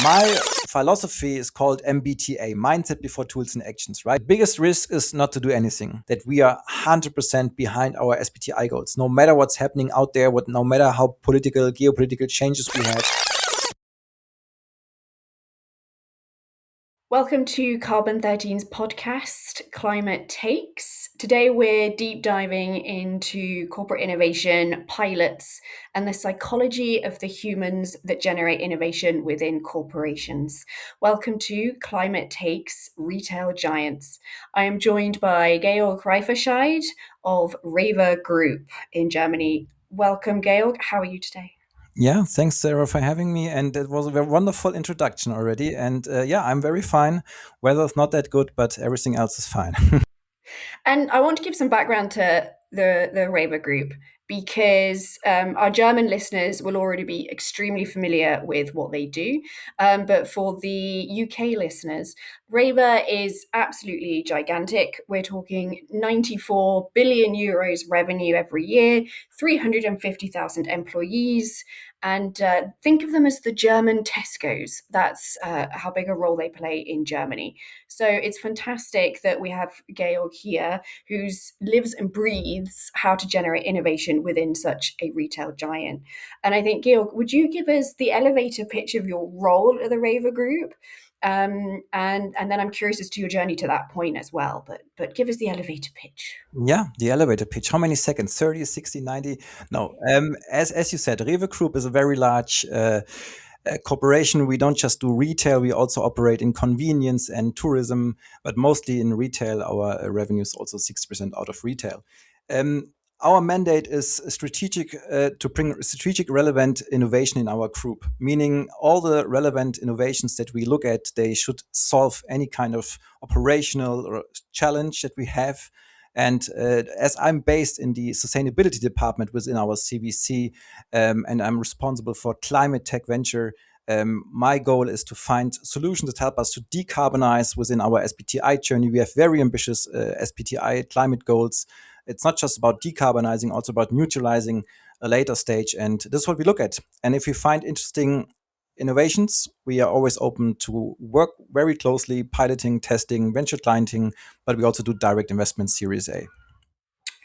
My philosophy is called MBTA, Mindset Before Tools and Actions, right? The biggest risk is not to do anything, that we are 100% behind our SBTI goals, no matter what's happening out there, no matter how geopolitical changes we have. Welcome to Carbon 13's podcast, Climate Takes. Today we're deep diving into corporate innovation, pilots, and the psychology of the humans that generate innovation within corporations. Welcome to Climate Takes, Retail Giants. I am joined by Georg Reifferscheid of REWE Group in Germany. Welcome, Georg. How are you today? Yeah, thanks, Sarah, for having me. And it was a very wonderful introduction already. And I'm very fine. Weather's not that good, but everything else is fine. And I want to give some background to the REWE Group because our German listeners will already be extremely familiar with what they do. But for the UK listeners, REWE is absolutely gigantic. We're talking 94 billion euros revenue every year, 350,000 employees, and think of them as the German Tesco's. That's how big a role they play in Germany. So it's fantastic that we have Georg here, who lives and breathes how to generate innovation within such a retail giant. And I think, Georg, would you give us the elevator pitch of your role at the REWE Group? And then I'm curious as to your journey to that point as well. But give us the elevator pitch. Yeah, the elevator pitch. How many seconds? 30, 60, 90? No. As you said, REWE Group is a very large corporation. We don't just do retail, we also operate in convenience and tourism, but mostly in retail. Our revenue is also 60% out of retail. Our mandate is strategic to bring strategic relevant innovation in our group, meaning all the relevant innovations that we look at, they should solve any kind of operational or challenge that we have. And as I'm based in the sustainability department within our CVC, and I'm responsible for climate tech venture, my goal is to find solutions that help us to decarbonize within our SBTI journey. We have very ambitious SBTI climate goals. It's not just about decarbonizing, also about neutralizing a later stage. And this is what we look at. And if we find interesting innovations, we are always open to work very closely, piloting, testing, venture clienting, but we also do direct investment Series A.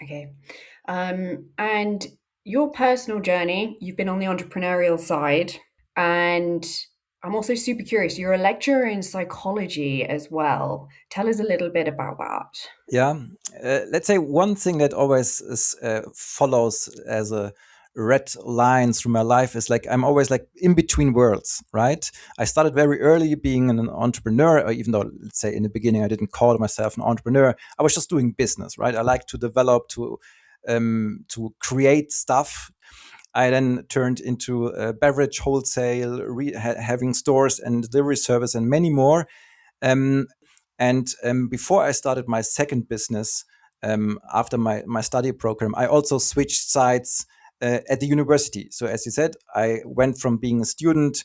Okay. And your personal journey, you've been on the entrepreneurial side, and I'm also super curious. You're a lecturer in psychology as well. Tell us a little bit about that. Yeah, let's say one thing that always follows as a red line through my life is like I'm always like in between worlds, right? I started very early being an entrepreneur, or even though let's say in the beginning I didn't call myself an entrepreneur, I was just doing business, right? I like to develop, to create stuff. I then turned into beverage wholesale, having stores and delivery service, and many more. Um, and before I started my second business, after my study program, I also switched sides at the university. So as you said, I went from being a student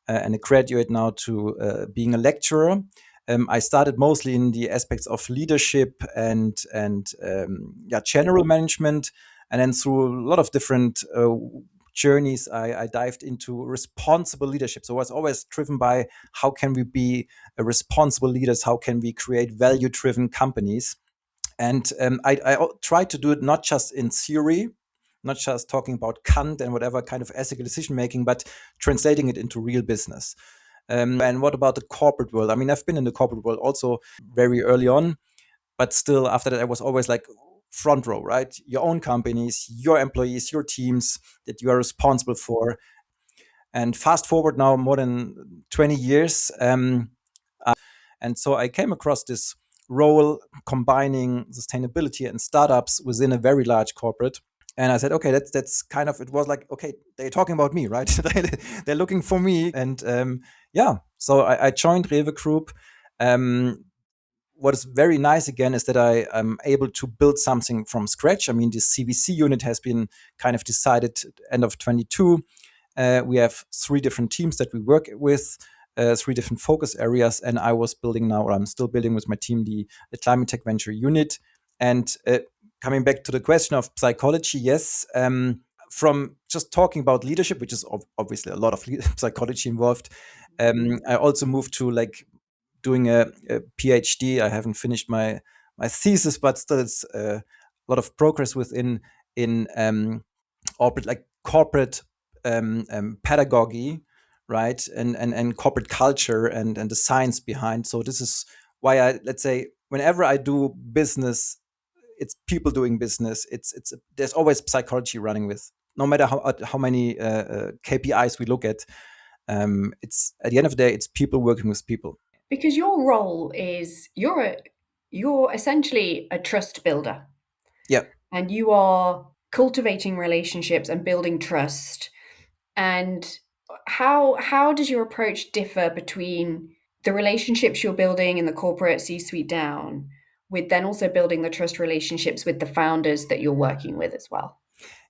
and a graduate now to being a lecturer. I started mostly in the aspects of leadership and general management, and then through a lot of different journeys, I dived into responsible leadership. So I was always driven by how can we be responsible leaders? How can we create value-driven companies? And I tried to do it not just in theory, not just talking about Kant and whatever kind of ethical decision making, but translating it into real business. And what about the corporate world? I mean, I've been in the corporate world also very early on, but still after that, I was always like front row, right? Your own companies, your employees, your teams that you are responsible for. And fast forward now more than 20 years. And so I came across this role combining sustainability and startups within a very large corporate. And I said, okay, that's kind of, it was like, okay, they're talking about me, right? They're looking for me. And so I joined REWE Group. What is very nice again is that I am able to build something from scratch. I mean, this CVC unit has been kind of decided end of 22. We have 3 different teams that we work with, 3 different focus areas, and I was building now, or I'm still building with my team, the climate tech venture unit. And coming back to the question of psychology, yes, from just talking about leadership, which is obviously a lot of psychology involved. I also moved to like doing a PhD. I haven't finished my thesis, but still it's a lot of progress within in corporate pedagogy, right, and corporate culture and the science behind. So this is why let's say whenever I do business, it's people doing business. It's there's always psychology running with, no matter how many KPIs we look at. It's at the end of the day, it's people working with people. Because your role is you're essentially a trust builder. Yeah. And you are cultivating relationships and building trust. And how does your approach differ between the relationships you're building in the corporate C-suite down, with then also building the trust relationships with the founders that you're working with as well?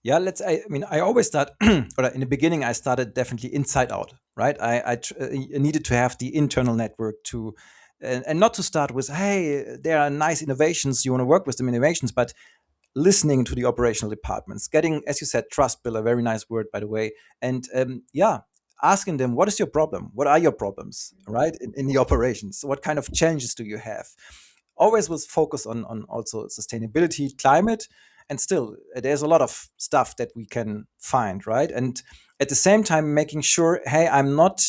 Yeah, I mean, I always start, or in the beginning, I started definitely inside out, right? I needed to have the internal network to, and not to start with, hey, there are nice innovations, you want to work with them innovations, but listening to the operational departments, getting, as you said, trust bill, a very nice word, by the way. And yeah, asking them, what is your problem? What are your problems, right? In the operations. So what kind of challenges do you have? Always was focused on also sustainability, climate, and still there's a lot of stuff that we can find, right? And at the same time, making sure, hey, I'm not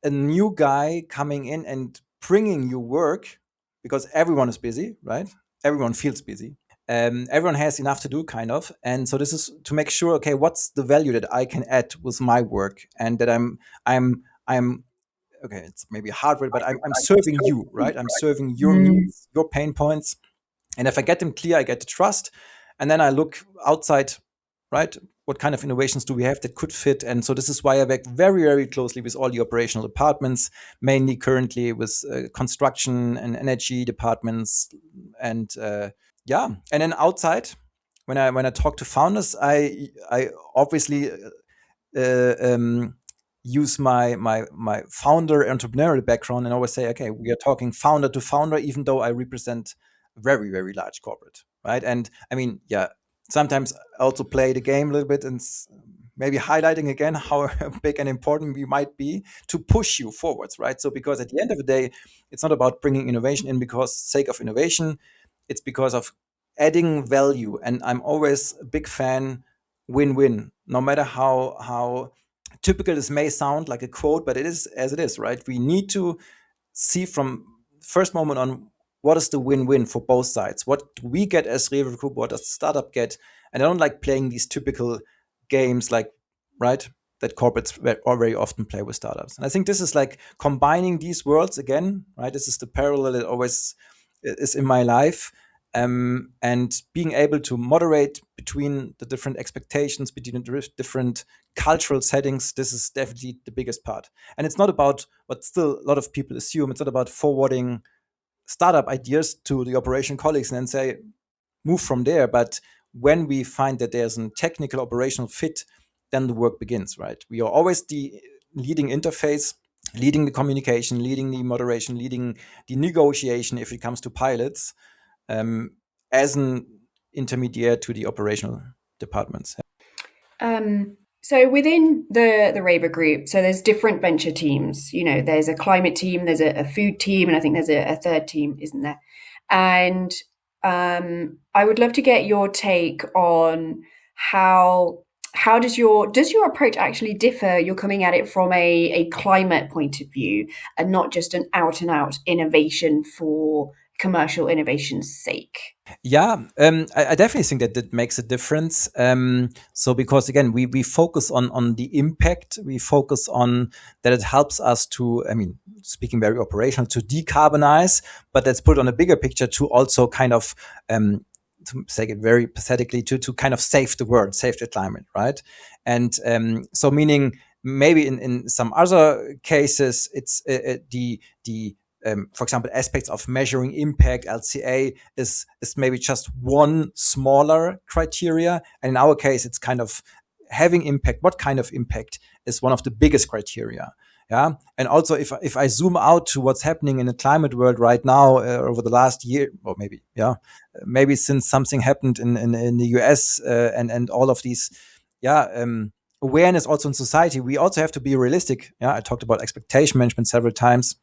a new guy coming in and bringing you work, because everyone is busy, right? Everyone feels busy. Everyone has enough to do, kind of. And so this is to make sure, okay, what's the value that I can add with my work, and that I'm okay. It's maybe a hard word, but I'm serving you, right? I'm serving your needs, your pain points, and if I get them clear, I get the trust, and then I look outside, right? What kind of innovations do we have that could fit? And so this is why I work very, very closely with all the operational departments, mainly currently with construction and energy departments, and yeah. And then outside, when I talk to founders, I obviously use my founder entrepreneurial background and always say, okay, we are talking founder to founder, even though I represent very, very large corporate, right? And I mean, yeah, sometimes I also play the game a little bit and maybe highlighting again how big and important we might be to push you forwards, right? So because at the end of the day, it's not about bringing innovation in because sake of innovation. It's because of adding value. And I'm always a big fan, win-win, no matter how typical this may sound like a quote, but it is as it is, right? We need to see from first moment on, what is the win-win for both sides? What do we get as REWE Group? What does the startup get? And I don't like playing these typical games, like, right, that corporates very often play with startups. And I think this is like combining these worlds again, right? This is the parallel that always is in my life. And being able to moderate between the different expectations, between the different cultural settings, this is definitely the biggest part. And it's not about what still a lot of people assume. It's not about forwarding startup ideas to the operation colleagues and then say, move from there. But when we find that there's a technical operational fit, then the work begins, right? We are always the leading interface, leading the communication, leading the moderation, leading the negotiation if it comes to pilots, as an intermediate to the operational departments. So within the REWE group, so there's different venture teams. You know, there's a climate team, there's a food team, and I think there's a third team, isn't there? And I would love to get your take on how does your approach actually differ? You're coming at it from a climate point of view and not just an out and out innovation for commercial innovation's sake. Yeah, I definitely think that that makes a difference. So because again, we focus on the impact, we focus on that it helps us to, I mean, speaking very operational, to decarbonize, but let's put it on a bigger picture to also kind of, to say it very pathetically, to kind of save the world, save the climate, right? And so meaning maybe in some other cases, it's for example, aspects of measuring impact, LCA, is maybe just one smaller criteria. And in our case, it's kind of having impact. What kind of impact is one of the biggest criteria? Yeah. And also, if I zoom out to what's happening in the climate world right now, over the last year, or maybe since something happened in the US, and all of these awareness also in society, we also have to be realistic. Yeah, I talked about expectation management several times.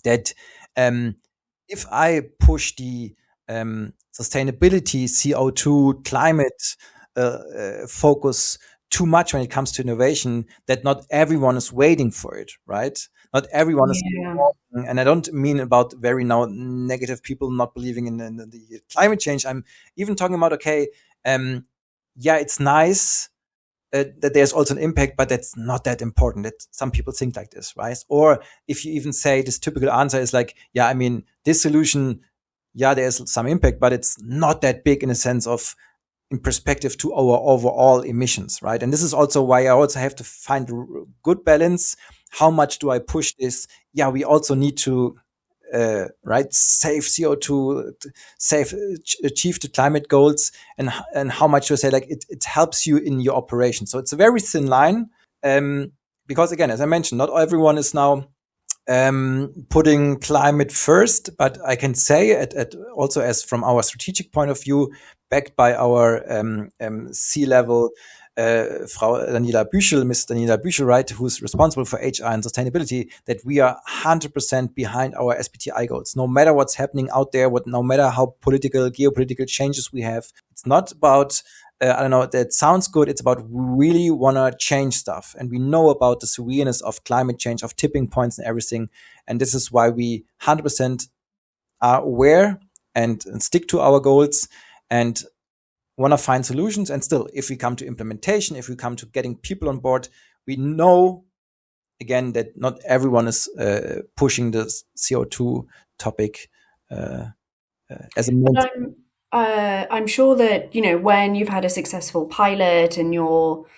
That if I push the sustainability, CO2, climate focus too much when it comes to innovation, that not everyone is waiting for it, right? Not everyone is, Yeah. and I don't mean about very now negative people not believing in the climate change. I'm even talking about, okay, yeah, it's nice that there's also an impact, but that's not that important. That some people think like this, right? Or if you even say this typical answer is like, yeah, I mean, this solution, yeah, there's some impact, but it's not that big in a sense of in perspective to our overall emissions, right? And this is also why I also have to find a good balance. How much do I push this? Yeah, we also need to right, save CO2, save, achieve the climate goals, and how much you say like it helps you in your operation. So it's a very thin line, because again, as I mentioned, not everyone is now putting climate first, but I can say at also as from our strategic point of view, backed by our C-level Frau Daniela Büchel, Miss Daniela Büchel, right, who's responsible for HR and sustainability, that we are 100% behind our SBTI goals. No matter what's happening out there, no matter how geopolitical changes we have, it's not about I don't know, that sounds good. It's about we really want to change stuff. And we know about the severeness of climate change, of tipping points and everything. And this is why we 100% are aware and stick to our goals and want to find solutions. And still, if we come to implementation, if we come to getting people on board, we know, again, that not everyone is pushing the CO2 topic as a main. I'm sure that, when you've had a successful pilot and you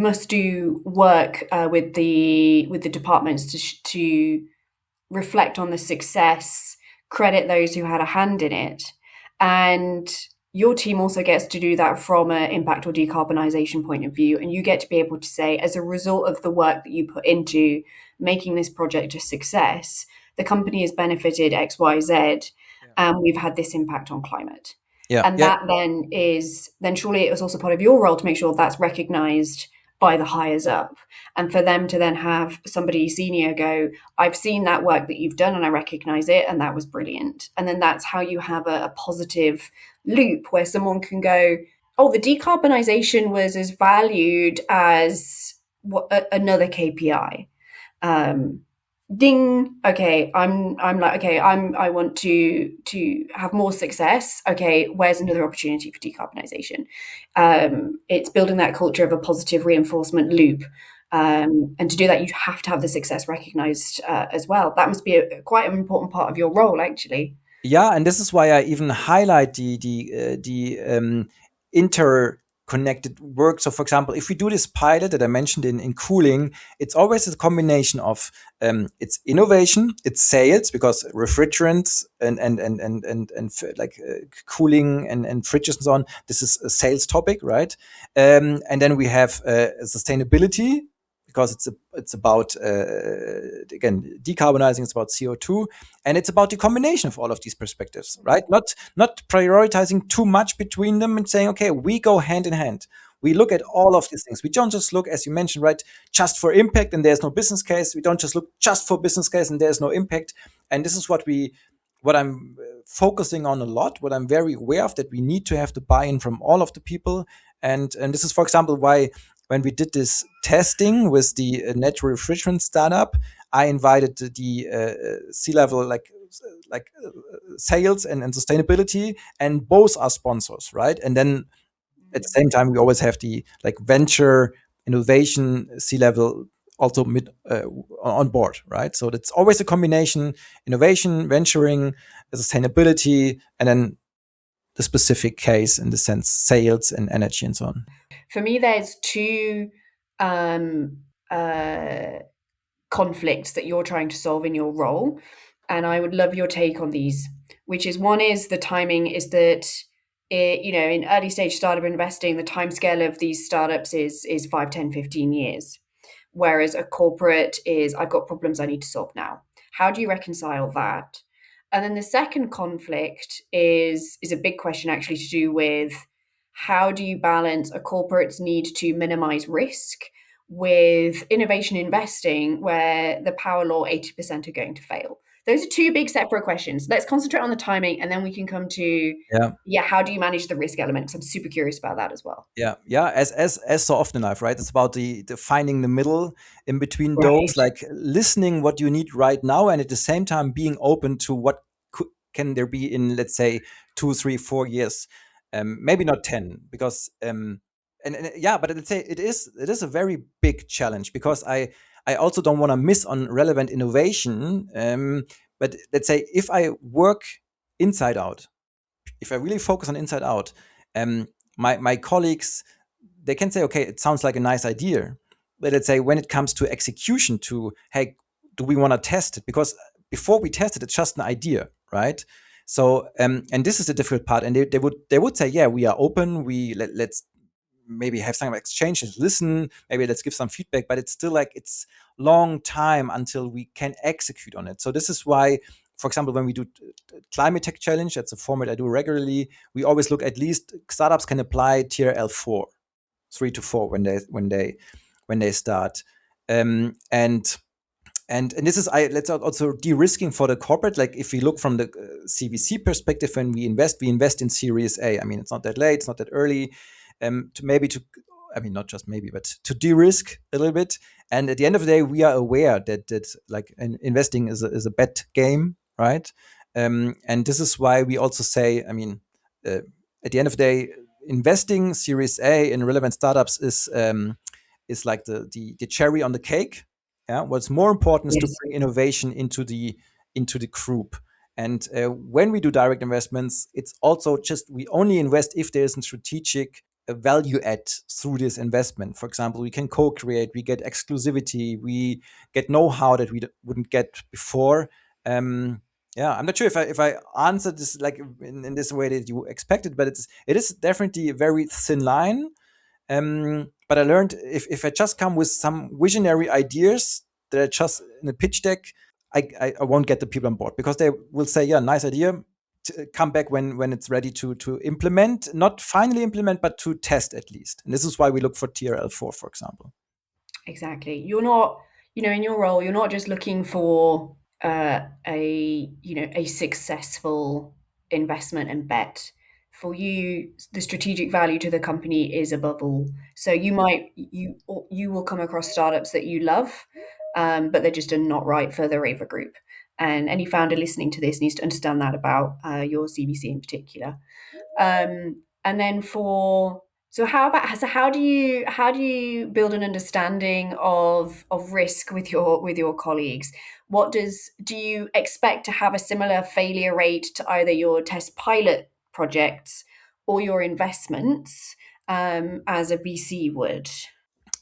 must do work with the departments to reflect on the success, credit those who had a hand in it, and your team also gets to do that from an impact or decarbonisation point of view, and you get to be able to say, as a result of the work that you put into making this project a success, the company has benefited X, Y, Z, and we've had this impact on climate. Yeah, And yeah, that then surely it was also part of your role to make sure that's recognised by the hires up, and for them to then have somebody senior go, I've seen that work that you've done and I recognise it, and that was brilliant. And then that's how you have a positive loop where someone can go, oh, the decarbonisation was as valued as another KPI. Ding. Okay, I'm like, okay, I want to have more success. Okay, where's another opportunity for decarbonisation? It's building that culture of a positive reinforcement loop. And to do that, you have to have the success recognised as well. That must be quite an important part of your role, actually. yeah, and this is why I even highlight the interconnected work. So, for example, if we do this pilot that I mentioned in cooling, it's always a combination of it's innovation, it's sales, because refrigerants and cooling and fridges and so on. This is a sales topic, right? And then we have sustainability, because it's about again, decarbonizing. It's about CO2, and it's about the combination of all of these perspectives, right? Not prioritizing too much between them and saying, okay, we go hand in hand. We look at all of these things. We don't just look, as you mentioned, right, just for impact and there's no business case. We don't just look just for business case and there's no impact. And this is what I'm focusing on a lot, what I'm very aware of, that we need to have the buy-in from all of the people. And this is, for example, why when we did this testing with the natural refrigerant startup, I invited the C-level, sales and sustainability, and both are sponsors, right? And then at the same time, we always have the venture innovation C-level also on board, right? So that's always a combination: innovation, venturing, sustainability, and then the specific case in the sense sales and energy and so on. For me, there's two conflicts that you're trying to solve in your role, and I would love your take on these. Which is, one is the timing, is that in early stage startup investing, the timescale of these startups is 5, 10, 15 years, whereas a corporate is, I've got problems I need to solve now. How do you reconcile that? And then the second conflict is a big question, actually, to do with how do you balance a corporate's need to minimize risk with innovation investing where the power law 80% are going to fail? Those are two big separate questions. Let's concentrate on the timing and then we can come to, Yeah. yeah, how do you manage the risk element? Because I'm super curious about that as well. Yeah. As so often in life, right? It's about the finding the middle in between Right. those, like listening what you need right now, and at the same time being open to what can there be in, let's say, 2, 3, 4 years, maybe not 10, because and yeah, but let's say it is a very big challenge, because I also don't want to miss on relevant innovation. But let's say if I work inside out, if I really focus on inside out, um, my colleagues, they can say, okay, it sounds like a nice idea, but let's say when it comes to execution, to hey, do we want to test it? Because before we test it, it's just an idea, right? So and this is the difficult part, and they would say, yeah, we are open, let's maybe have some exchanges, listen, maybe let's give some feedback, but it's still like it's long time until we can execute on it. So this is why, for example, when we do climate tech challenge, that's a format I do regularly, we always look, at least startups can apply tier L4, 3 to 4, when they start. And this is, let's also de-risking for the corporate. Like if we look from the CVC perspective, when we invest in Series A. I mean, it's not that late, it's not that early. I mean, not just maybe, but to de-risk a little bit. And at the end of the day, we are aware that like investing is a bet game, right? And this is why we also say, I mean, at the end of the day, investing Series A in relevant startups is like the cherry on the cake. Yeah, what's more important is to Yes. bring innovation into the group. And when we do direct investments, it's also just, we only invest if there is a strategic value add through this investment. For example, we can co-create, we get exclusivity, we get know-how that we wouldn't get before. Yeah, I'm not sure if I answered this like in this way that you expected, but it is definitely a very thin line. But I learned, if I just come with some visionary ideas that are just in a pitch deck, I won't get the people on board, because they will say, yeah, nice idea. Come back when it's ready to implement, not finally implement, but to test at least. And this is why we look for TRL4, for example. Exactly. You're not, in your role, you're not just looking for a successful investment and bet. For you, the strategic value to the company is above all. So you will come across startups that you love, but they're just not right for the Raver Group. And any founder listening to this needs to understand that about your CVC in particular. And then how do you build an understanding of risk with your colleagues? Do you expect to have a similar failure rate to either your test pilot projects or your investments as a VC would?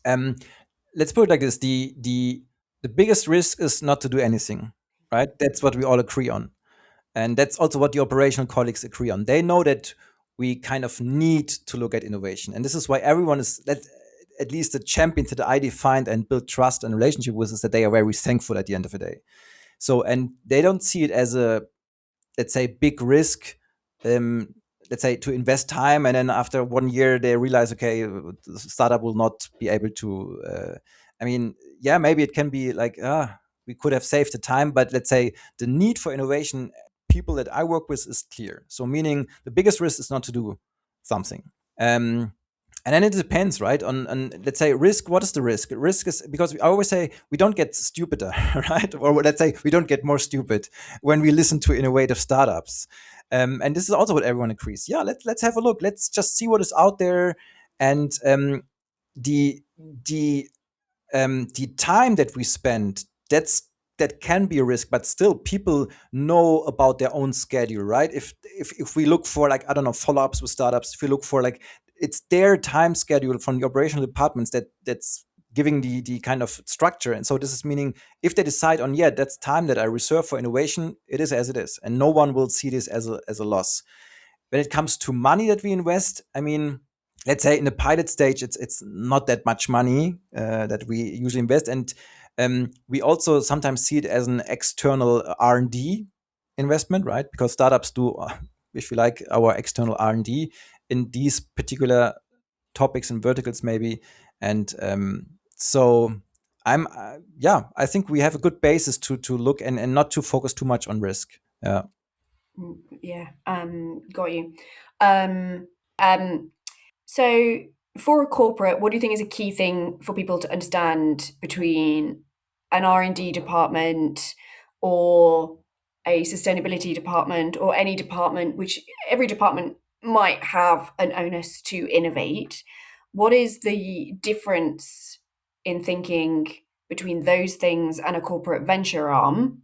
Um, let's put it like this: the biggest risk is not to do anything, right? That's what we all agree on. And that's also what the operational colleagues agree on. They know that we kind of need to look at innovation. And this is why everyone is, at least the champions that I defined and build trust and relationship with, is that they are very thankful at the end of the day. So, and they don't see it as a, let's say, big risk, um, let's say, to invest time. And then after 1 year, they realize, okay, the startup will not be able to, I mean, yeah, maybe it can be like, we could have saved the time, but let's say the need for innovation, people that I work with, is clear. So meaning the biggest risk is not to do something. And then it depends, right? On let's say risk. What is the risk? Risk is, because I always say we don't get stupider, right? Or let's say we don't get more stupid when we listen to innovative startups. And this is also what everyone agrees. Yeah, let's have a look. Let's just see what is out there. And the the the time that we spend, that can be a risk, but still people know about their own schedule, right? If we look for, like, I don't know, follow-ups with startups, if we look for, like, it's their time schedule from the operational departments that's giving the kind of structure. And so this is meaning, if they decide on, yeah, that's time that I reserve for innovation, it is as it is, and no one will see this as a loss. When it comes to money that we invest, I mean, let's say in the pilot stage, it's not that much money that we usually invest, and we also sometimes see it as an external R&D investment, right? Because startups do, if you like, our external R&D, in these particular topics and verticals maybe. And so I'm yeah, I think we have a good basis to look and not to focus too much on risk. Yeah. Yeah, got you. Um, um, so for a corporate, what do you think is a key thing for people to understand between an R&D department or a sustainability department or any department, which every department might have an onus to innovate? What is the difference in thinking between those things and a corporate venture arm?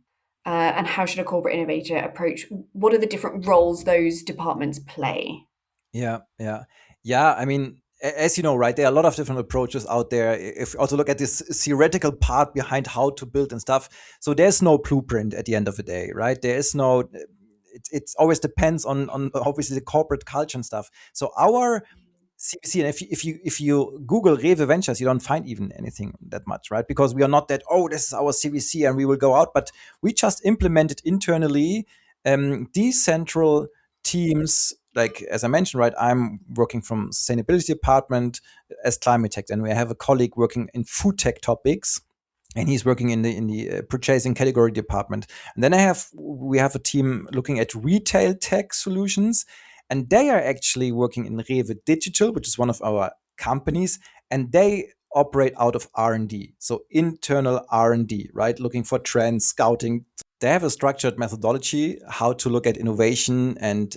And how should a corporate innovator approach? What are the different roles those departments play? Yeah, yeah, yeah. I mean, as you know, right, there are a lot of different approaches out there. If you also look at this theoretical part behind how to build and stuff, so there's no blueprint at the end of the day, right? There is no. It always depends on obviously the corporate culture and stuff. So our CVC, and if you Google REWE Ventures, you don't find even anything that much, right? Because we are not that, oh, this is our CVC and we will go out, but we just implemented internally decentral teams. Like as I mentioned, right, I'm working from sustainability department as climate tech, and we have a colleague working in food tech topics, and he's working in the purchasing category department. And then we have a team looking at retail tech solutions, and they are actually working in REWE Digital, which is one of our companies, and they operate out of R&D, so internal R&D, right? Looking for trends, scouting. They have a structured methodology how to look at innovation, and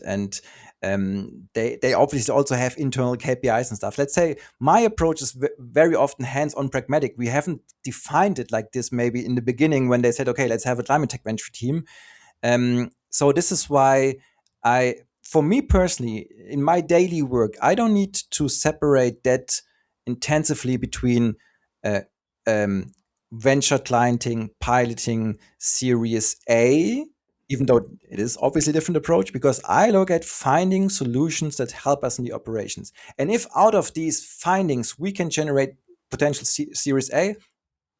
they obviously also have internal KPIs and stuff. Let's say my approach is very often hands-on pragmatic. We haven't defined it like this maybe in the beginning when they said, okay, let's have a climate tech venture team. So this is why for me personally, in my daily work, I don't need to separate that intensively between uh, um, venture clienting, piloting, Series A, even though it is obviously a different approach, because I look at finding solutions that help us in the operations. And if out of these findings we can generate potential Series A,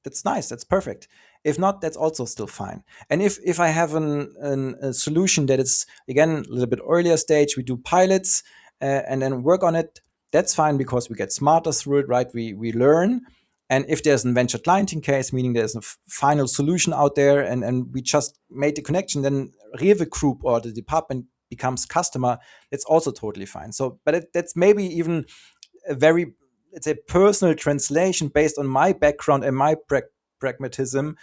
that's nice, that's perfect. If not, that's also still fine. And if I have a solution that is again a little bit earlier stage, we do pilots and then work on it, that's fine, because we get smarter through it, right? We learn. And if there's a venture clienting case, meaning there's a final solution out there, and we just made the connection, then REWE Group or the department becomes customer, that's also totally fine. So, but that's maybe even a very, it's a personal translation based on my background and my pragmatism,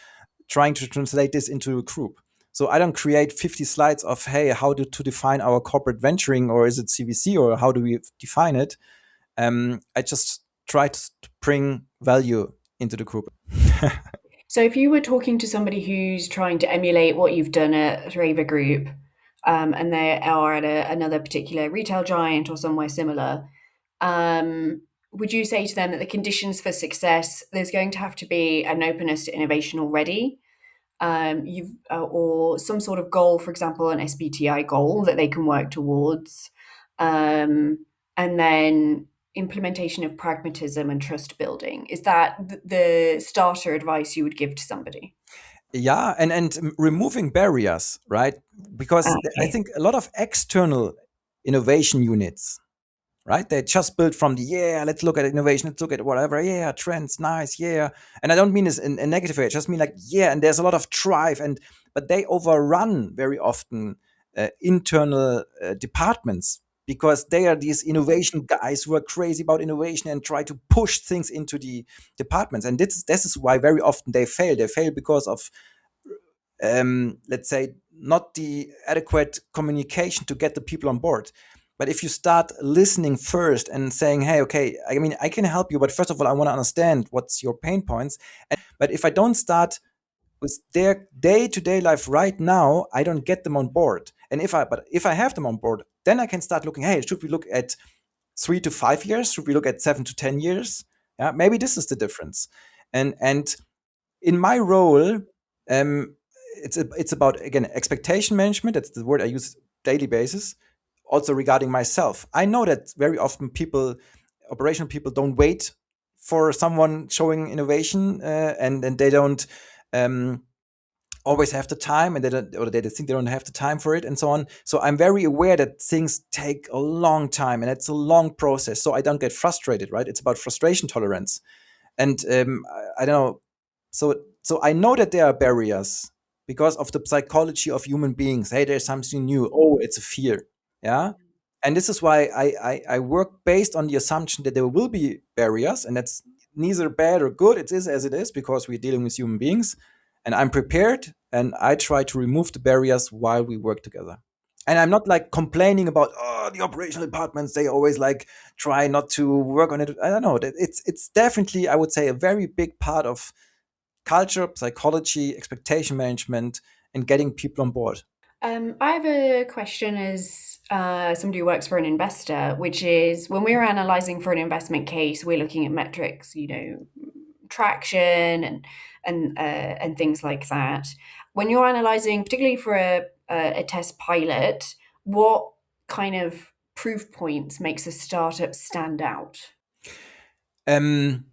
trying to translate this into a group. So I don't create 50 slides of, hey, how to define our corporate venturing, or is it CVC, or how do we define it? I just try to bring value into the group. So if you were talking to somebody who's trying to emulate what you've done at REWE Group, and they are at another particular retail giant or somewhere similar, would you say to them that the conditions for success, there's going to have to be an openness to innovation already, or some sort of goal, for example, an SBTI goal that they can work towards, and then implementation of pragmatism and trust building? Is that the starter advice you would give to somebody? Yeah, and removing barriers, right? Because I Okay. think a lot of external innovation units, right? They just built from the, yeah, let's look at innovation, let's look at whatever, yeah, trends, nice, yeah. And I don't mean this in a negative way, I just mean like, yeah, and there's a lot of drive, but they overrun very often internal departments, because they are these innovation guys who are crazy about innovation and try to push things into the departments. And this is why very often they fail. They fail because of let's say, not the adequate communication to get the people on board. But if you start listening first and saying, hey, okay, I mean, I can help you, but first of all, I want to understand what's your pain points. But if I don't start with their day-to-day life right now, I don't get them on board. And if I have them on board, then I can start looking, hey, should we look at 3 to 5 years? Should we look at 7 to 10 years? Yeah, maybe this is the difference. And in my role, um, it's about, again, expectation management. That's the word I use daily basis. Also regarding myself, I know that very often operational people, don't wait for someone showing innovation, and they don't um, always have the time, and they don't, or they think they don't have the time for it, and so on. So I'm very aware that things take a long time, and it's a long process. So I don't get frustrated, right? It's about frustration tolerance, and I don't know. So I know that there are barriers because of the psychology of human beings. Hey, there's something new. Oh, it's a fear. Yeah. And this is why I work based on the assumption that there will be barriers, and that's neither bad or good. It is as it is because we're dealing with human beings, and I'm prepared, and I try to remove the barriers while we work together. And I'm not like complaining about, oh, the operational departments, they always like try not to work on it. I don't know. It's definitely, I would say, a very big part of culture, psychology, expectation management, and getting people on board. I have a question as somebody who works for an investor, which is when we're analyzing for an investment case, we're looking at metrics, traction and things like that. When you're analyzing, particularly for a test pilot, what kind of proof points makes a startup stand out? Um,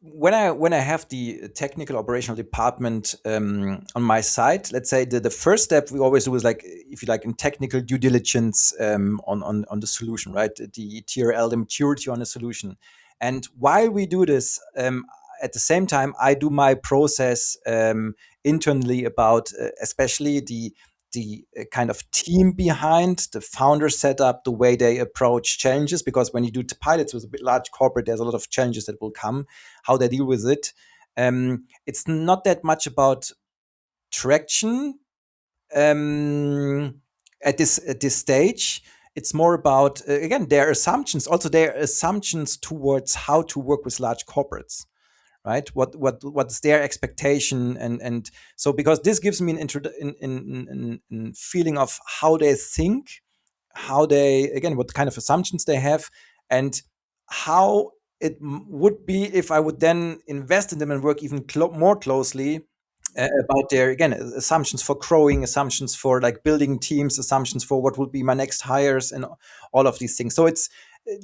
when I have the technical operational department on my side, let's say the first step we always do is like, if you like, in technical due diligence on the solution, right? The TRL, the maturity on the solution. And while we do this, at the same time, I do my process internally about especially the kind of team behind the founder setup, the way they approach challenges. Because when you do pilots with a bit large corporate, there's a lot of challenges that will come, how they deal with it. It's not that much about traction at this stage. It's more about again their assumptions, also their assumptions towards how to work with large corporates, right? What's their expectation, and so because this gives me an feeling of how they think, how they, again, what kind of assumptions they have, and how it would be if I would then invest in them and work even more closely about their, again, assumptions for growing, assumptions for like building teams, assumptions for what would be my next hires, and all of these things. So it's,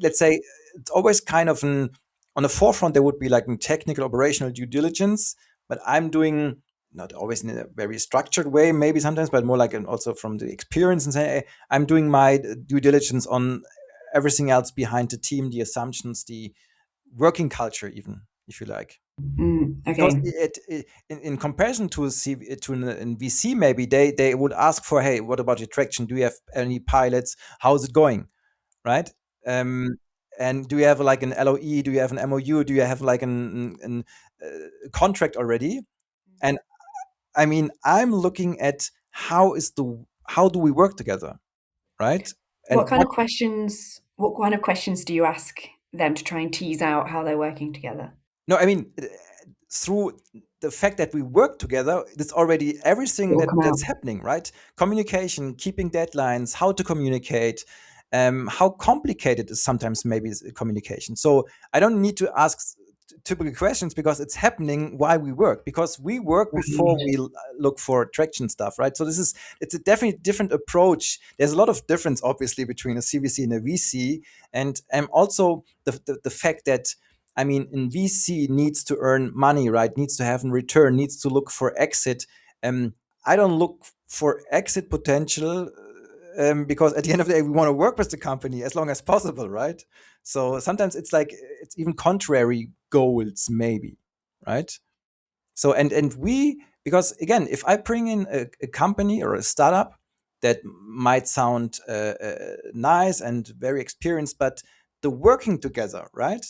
let's say, it's always kind of an, on the forefront there would be like a technical operational due diligence, but I'm doing not always in a very structured way, maybe sometimes, but more like also from the experience, and say, hey, I'm doing my due diligence on everything else behind the team, the assumptions, the working culture, even, if you like. Because Okay. in comparison to in VC, maybe they would ask for, hey, what about your traction? Do you have any pilots? How's it going? Right? Um, and do you have like an LOE? Do you have an MOU? Do you have like contract already? And I mean, I'm looking at how do we work together, right? And what What kind of questions do you ask them to try and tease out how they're working together? no, I mean, through the fact that we work together, it's already It everything will come out. that's happening, right? Communication, keeping deadlines, how to communicate, how complicated is sometimes maybe communication. So I don't need to ask typical questions because it's happening while we work, because we work before Right. we look for traction stuff, right? So it's a definitely different approach. There's a lot of difference, obviously, between a CVC and a VC, and also the fact that, I mean, in VC needs to earn money, right? Needs to have a return, needs to look for exit. I don't look for exit potential because at the end of the day, we want to work with the company as long as possible, right? So sometimes it's like it's even contrary goals, maybe, right? So and we, because again, if I bring in a company or a startup that might sound nice and very experienced, but the working together, right?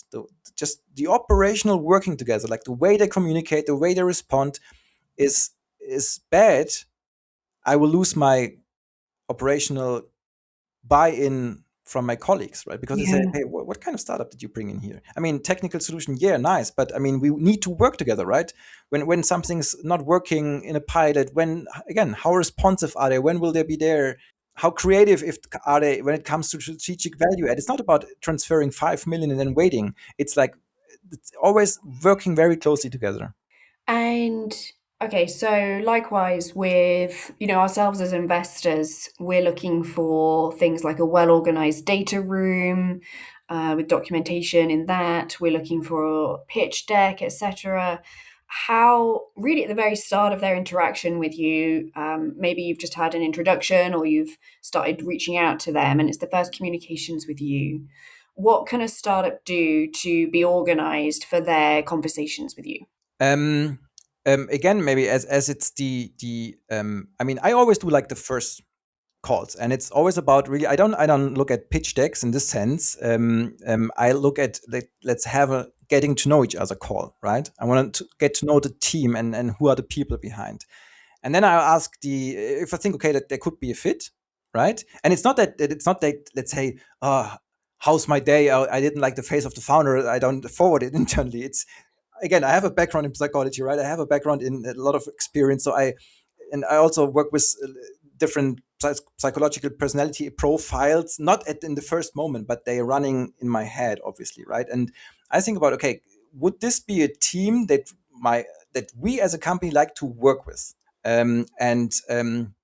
Just the operational working together, like the way they communicate, the way they respond, is bad. I will lose my operational buy-in from my colleagues, right? Because they say, Yeah. "Hey, what kind of startup did you bring in here? I mean, technical solution, yeah, nice, but I mean, we need to work together, right? When something's not working in a pilot, when, again, how responsive are they? When will they be there? How creative if are they when it comes to strategic value add? It's not about transferring 5 million and then waiting. It's like it's always working very closely together. And okay, so likewise with, ourselves as investors, we're looking for things like a well-organized data room, with documentation in that. We're looking for a pitch deck, etc. how really at the very start of their interaction with you, maybe you've just had an introduction or you've started reaching out to them and it's the first communications with you. What can a startup do to be organized for their conversations with you? Um, Again, maybe as it's I mean, I always do like the first calls, and it's always about really. I don't look at pitch decks in this sense. I look at let's have a getting to know each other call, right? I want to get to know the team and who are the people behind. And then I ask if I think, okay, that there could be a fit, right? And it's not that let's say, how's my day? I didn't like the face of the founder. I don't forward it internally. It's again, I have a background in psychology, right? I have a background in a lot of experience. I also work with different psychological personality profiles, not in the first moment, but they are running in my head, obviously, right? And I think about, okay, would this be a team that we as a company like to work with? Um, and um,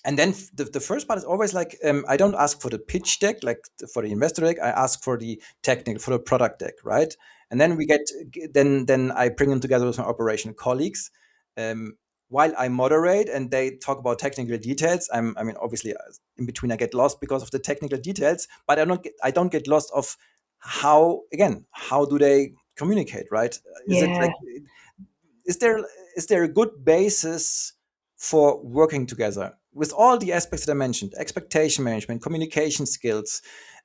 and then the first part is always like, I don't ask for the pitch deck, like for the investor deck. I ask for the technical, for the product deck, right? And then then I bring them together with my operational colleagues. Um, while I moderate and they talk about technical details, I mean, obviously, in between I get lost because of the technical details, but I don't get lost of how do they communicate, right? Is it Yeah. like is there is there a good basis for working together with all the aspects that I mentioned: expectation management, communication skills,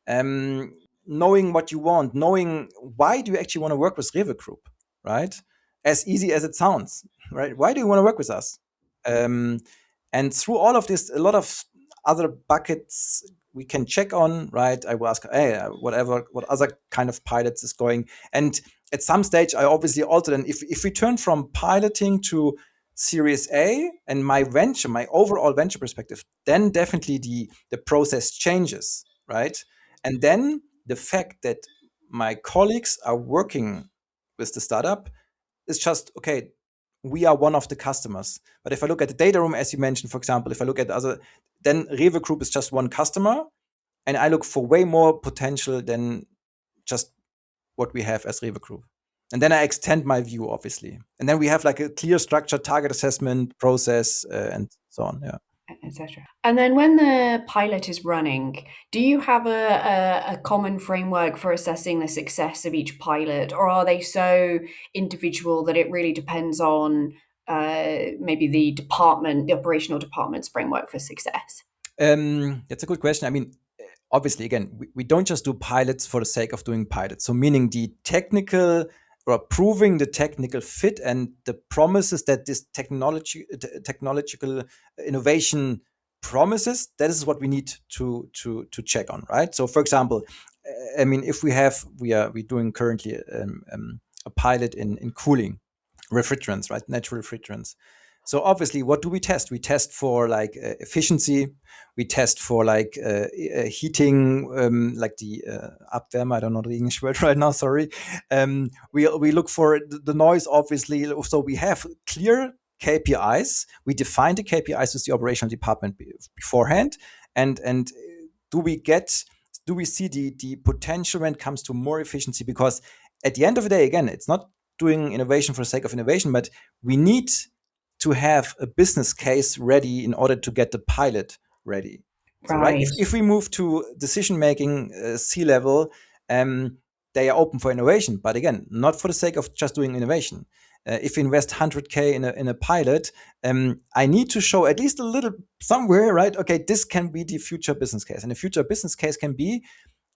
um, knowing what you want, knowing why do you actually want to work with REWE Group, right? As easy as it sounds, right? Why do you want to work with us? Um, and through all of this, a lot of other buckets we can check on, right? I will ask, hey, what other kind of pilots is going, and at some stage, I obviously alter. And if we turn from piloting to Series A and my overall venture perspective, then definitely the process changes, right? And then the fact that my colleagues are working with the startup is just okay. We are one of the customers. But if I look at the data room, as you mentioned, for example, if I look at the other, then REWE Group is just one customer, and I look for way more potential than just what we have as REWE Group. And then I extend my view, obviously. And then we have like a clear structure, target assessment process, and so on. Yeah. Etc. And then when the pilot is running, do you have a common framework for assessing the success of each pilot, or are they so individual that it really depends on maybe the operational department's framework for success? That's a good question. I mean, obviously, again, we don't just do pilots for the sake of doing pilots. So, meaning the technical or proving the technical fit and the promises that this technological innovation promises. That is what we need to check on, right? So, for example, I mean, if we're doing currently a pilot in cooling refrigerants, right? Natural refrigerants. So obviously, what do we test? We test for like efficiency. We test for like heating, like the Abwärme. I don't know the English word right now. Sorry. We look for the noise, obviously. So we have clear KPIs. We define the KPIs with the operational department beforehand, and do we get do we see the potential when it comes to more efficiency? Because at the end of the day, again, it's not doing innovation for the sake of innovation, but we need to have a business case ready in order to get the pilot ready. So, right, Right. if we move to decision making C level, they are open for innovation, but again, not for the sake of just doing innovation. If we invest 100K in a pilot, I need to show at least a little somewhere, right? Okay, this can be the future business case. And the future business case can be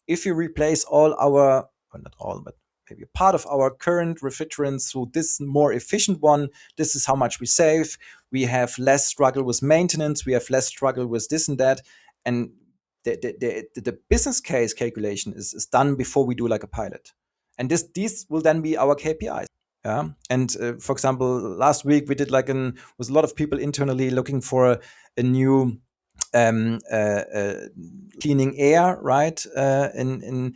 if you replace all our, well, not all, but maybe a part of our current refrigerants through this more efficient one, this is how much we save. We have less struggle with maintenance. We have less struggle with this and that. And the business case calculation is done before we do like a pilot. And these will then be our KPIs. Yeah. And for example, last week we did like with a lot of people internally looking for a new cleaning air, right? In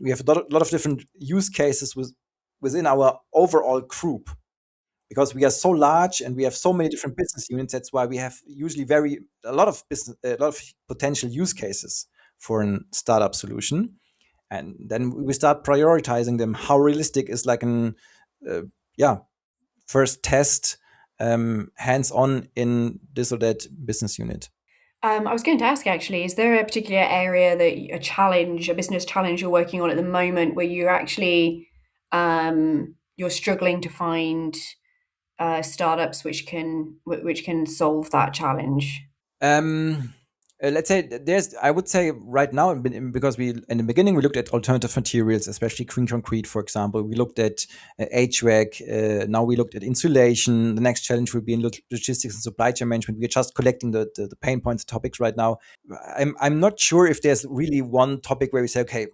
We have a lot of different use cases within our overall group because we are so large and we have so many different business units. That's why we have usually a lot of potential use cases for a startup solution, and then we start prioritizing them. How realistic is like an uh, yeah first test hands-on in this or that business unit? I was going to ask actually, is there a particular area that a business challenge you're working on at the moment where you're actually you're struggling to find startups which can solve that challenge? Um, let's say I would say right now, because we in the beginning we looked at alternative materials, especially green concrete, for example. We looked at HVAC. Now we looked at insulation. The next challenge will be in logistics and supply chain management. We're just collecting the pain points, topics right now. I'm not sure if there's really one topic where we say, okay,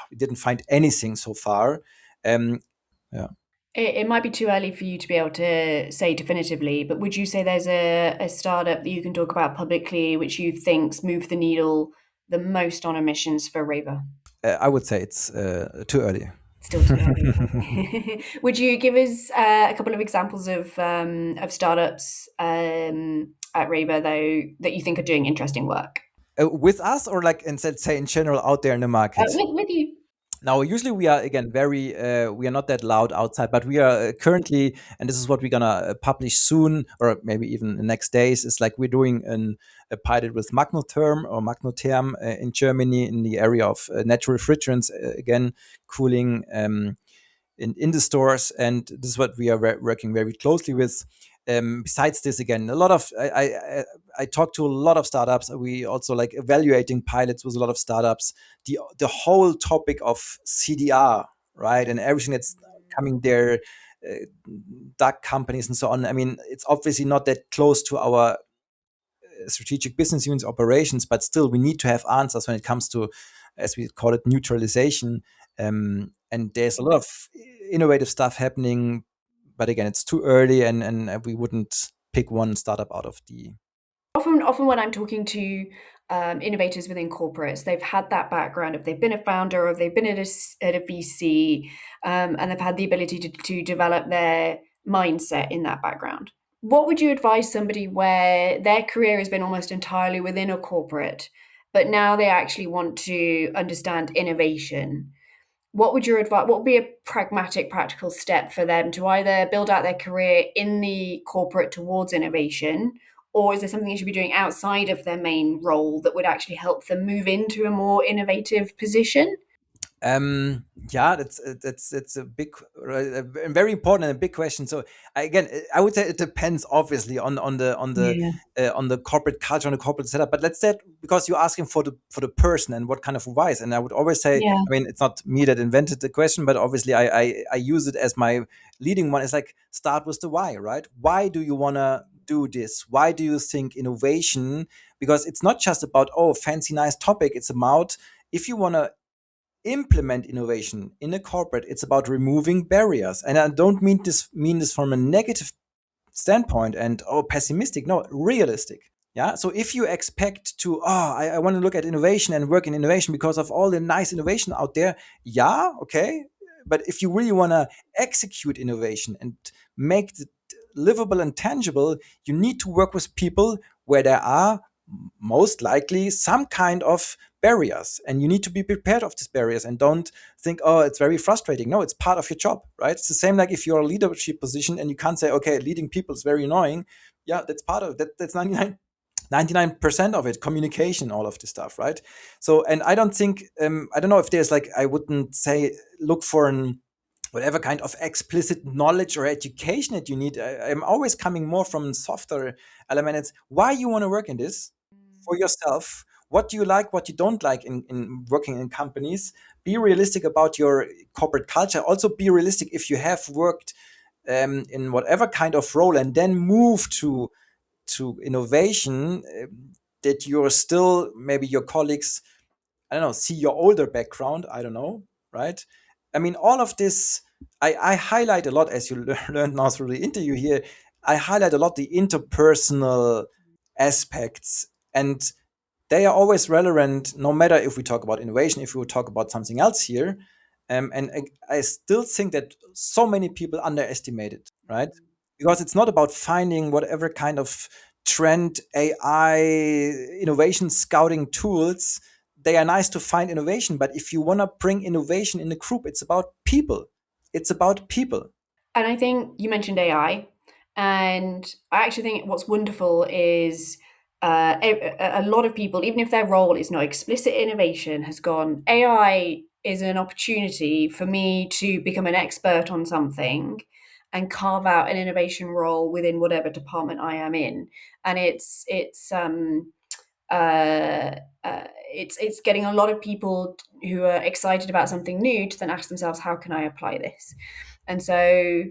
we didn't find anything so far. Yeah. It might be too early for you to be able to say definitively, but would you say there's a startup that you can talk about publicly which you think's moved the needle the most on emissions for REWE? I would say it's too early. Still too early. Would you give us a couple of examples of startups at REWE though that you think are doing interesting work? With us, or like, and let's say in general out there in the market? With you. Now, usually we are again very we are not that loud outside, but we are currently, and this is what we're gonna publish soon, or maybe even the next days. Is like we're doing a pilot with Magnotherm in Germany in the area of natural refrigerants, again cooling in the stores, and this is what we are working very closely with. Besides this, again, a lot of I talk to a lot of startups. We also like evaluating pilots with a lot of startups. The whole topic of CDR, right, and everything that's coming there, dark companies and so on. I mean, it's obviously not that close to our strategic business units operations, but still we need to have answers when it comes to, as we call it, neutralization. And there's a lot of innovative stuff happening, but again, it's too early, and we wouldn't pick one startup out of the. Often when I'm talking to innovators within corporates, they've had that background if they've been a founder or they've been at a VC, and they've had the ability to develop their mindset in that background. What would you advise somebody where their career has been almost entirely within a corporate, but now they actually want to understand innovation? What would your advice? What would be a pragmatic, practical step for them to either build out their career in the corporate towards innovation, or is there something they should be doing outside of their main role that would actually help them move into a more innovative position? Yeah, that's a big, a very important and a big question. So again, I would say it depends obviously Yeah. on the corporate culture, on the corporate setup. But let's say, because you're asking for the person and what kind of advice, and I would always say, Yeah. I mean, it's not me that invented the question, but obviously I use it as my leading one. It's like, start with the why, right? Why do you wanna do this? Why do you think innovation? Because it's not just about, oh, fancy nice topic. It's about, if you wanna implement innovation in a corporate, it's about removing barriers. And I don't mean this from a negative standpoint and, oh, pessimistic. No, realistic. Yeah. So if you expect to, I want to look at innovation and work in innovation because of all the nice innovation out there, yeah, okay. But if you really want to execute innovation and make it livable and tangible, you need to work with people where there are most likely some kind of barriers, and you need to be prepared of these barriers, and don't think, oh, it's very frustrating. No, it's part of your job, right? It's the same like if you're a leadership position and you can't say, okay, leading people is very annoying. Yeah, that's part of that. That's 99% of it, communication, all of this stuff, right? So, and I don't think, I don't know if there's like, I wouldn't say look for an whatever kind of explicit knowledge or education that you need. I'm always coming more from softer elements. Why you want to work in this for yourself? What do you like? What you don't like in working in companies? Be realistic about your corporate culture. Also, be realistic if you have worked in whatever kind of role and then move to innovation. That you're still, maybe your colleagues, I don't know, see your older background. I don't know, right? I mean, all of this, I highlight a lot, as you learned now through the interview here. I highlight a lot the interpersonal aspects, and they are always relevant, no matter if we talk about innovation, if we talk about something else here. And I still think that so many people underestimate it, right? Because it's not about finding whatever kind of trend AI innovation scouting tools. They are nice to find innovation, but if you want to bring innovation in a group, it's about people. It's about people. And I think you mentioned AI. And I actually think what's wonderful is a lot of people, even if their role is not explicit innovation, has gone, AI is an opportunity for me to become an expert on something and carve out an innovation role within whatever department I am in. And uh, it's getting a lot of people who are excited about something new to then ask themselves, how can I apply this? And so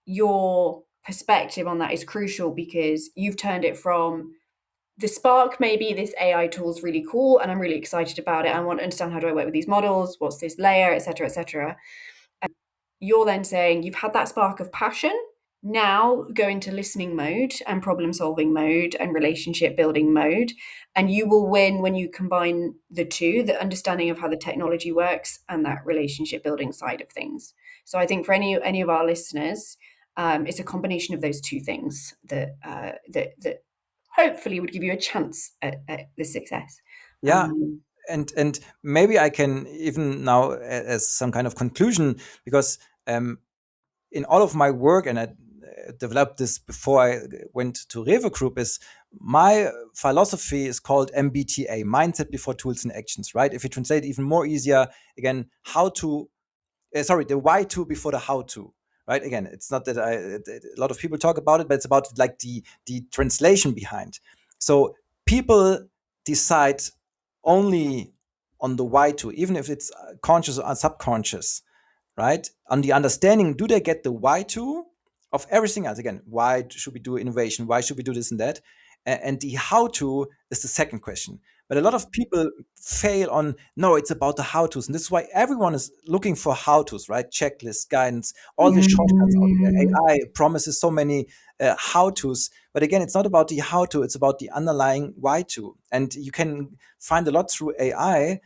your perspective on that is crucial, because you've turned it from the spark, maybe this AI tool is really cool and I'm really excited about it. I want to understand, how do I work with these models? What's this layer, et cetera, et cetera. And you're then saying you've had that spark of passion. Now go into listening mode and problem solving mode and relationship building mode. And you will win when you combine the two, the understanding of how the technology works and that relationship building side of things. So I think for any of our listeners, it's a combination of those two things that hopefully would give you a chance at the success. Yeah. And maybe I can even now, as some kind of conclusion, because in all of my work, and I developed this before I went to REWE Group, is my philosophy is called MBTA, Mindset Before Tools and Actions, right? If you translate even more easier, again, the why to before the how to, right? Again, it's not that a lot of people talk about it, but it's about like the translation behind. So people decide only on the why to, even if it's conscious or subconscious, right? On the understanding, do they get the why to of everything else? Again, why should we do innovation? Why should we do this and that? And the how to is the second question. But a lot of people fail on, no, it's about the how to's. And this is why everyone is looking for how to's, right? Checklists, guidance, all these shortcuts out there. AI promises so many how to's. But again, it's not about the how to, it's about the underlying why to. And you can find a lot through AI.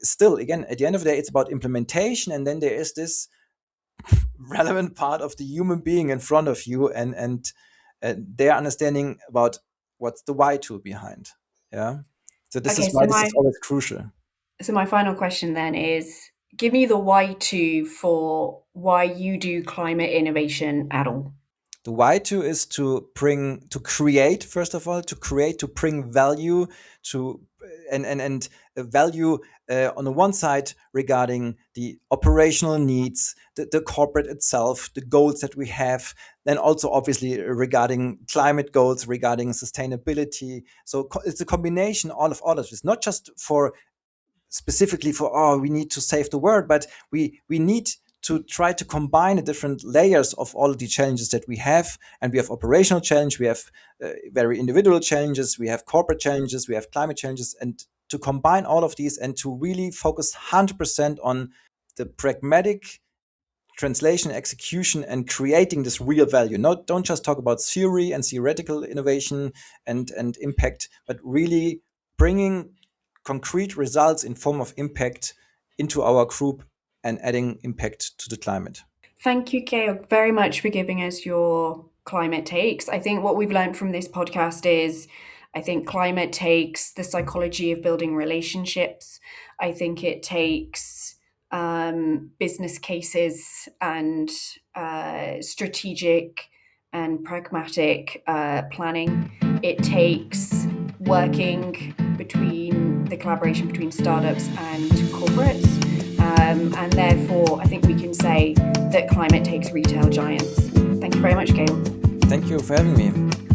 Still, again, at the end of the day, it's about implementation. And then there is this relevant part of the human being in front of you, and their understanding about what's the why to behind. Yeah. So this Okay, is why this is always crucial. so my final question then is, give me the why to for why you do climate innovation at all. The why to is to create, first of all, to bring value to, and value on the one side regarding the operational needs, the corporate itself, the goals that we have, then also obviously regarding climate goals, regarding sustainability. So it's a combination of all of this, not just for specifically for, oh, we need to save the world, but we need to try to combine the different layers of all of the challenges that we have. And we have operational challenge, we have very individual challenges, we have corporate challenges, we have climate challenges, and to combine all of these and to really focus 100% on the pragmatic translation, execution, and creating this real value. Don't just talk about theory and theoretical innovation and impact, but really bringing concrete results in form of impact into our group and adding impact to the climate. Thank you, Georg, very much for giving us your climate takes. I think what we've learned from this podcast is, I think climate takes the psychology of building relationships. I think it takes business cases and strategic and pragmatic planning. It takes working between the collaboration between startups and corporates. And therefore, I think we can say that climate takes retail giants. Thank you very much, Gail. Thank you for having me.